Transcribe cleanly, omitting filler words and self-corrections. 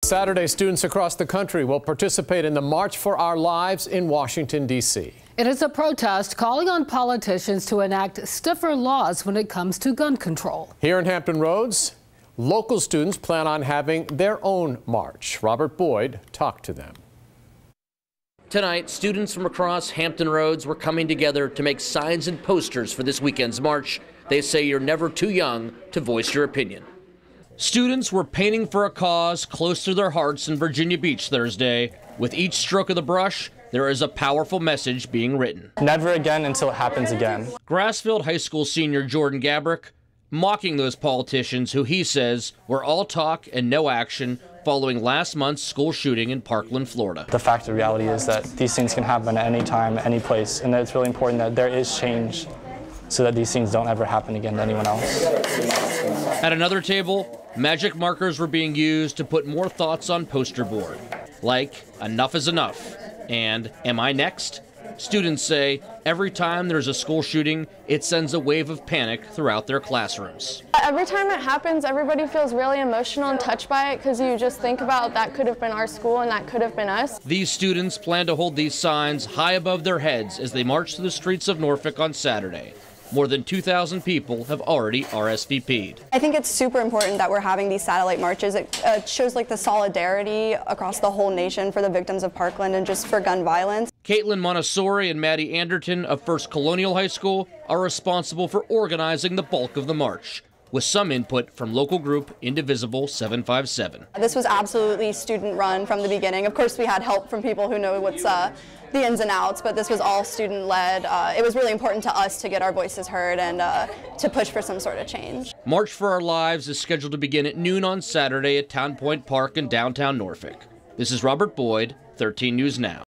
Saturday, students across the country will participate in the March for Our Lives in Washington, D.C. It is a protest calling on politicians to enact stiffer laws when it comes to gun control. Here in Hampton Roads, local students plan on having their own march. Robert Boyd talked to them. Tonight, students from across Hampton Roads were coming together to make signs and posters for this weekend's march. They say you're never too young to voice your opinion. Students were painting for a cause close to their hearts in Virginia Beach Thursday. With each stroke of the brush, there is a powerful message being written. Never again until it happens again. Grassfield High School senior Jordan Gabrick mocking those politicians who he says were all talk and no action following last month's school shooting in Parkland, Florida. The fact of reality is that these things can happen at any time, any place, and that it's really important that there is change so that these things don't ever happen again to anyone else. At another table, magic markers were being used to put more thoughts on poster board, like enough is enough and am I next? Students say every time there's a school shooting, it sends a wave of panic throughout their classrooms. Every time it happens, everybody feels really emotional and touched by it because you just think about that could have been our school and that could have been us. These students plan to hold these signs high above their heads as they march through the streets of Norfolk on Saturday. More than 2,000 people have already RSVP'd. I think it's super important that we're having these satellite marches. It shows like the solidarity across the whole nation for the victims of Parkland and just for gun violence. Caitlin Montessori and Maddie Anderton of First Colonial High School are responsible for organizing the bulk of the march, with some input from local group Indivisible 757. This was absolutely student run from the beginning. Of course, we had help from people who know what's the ins and outs, but this was all student led. It was really important to us to get our voices heard and to push for some sort of change. March for Our Lives is scheduled to begin at noon on Saturday at Town Point Park in downtown Norfolk. This is Robert Boyd, 13 News Now.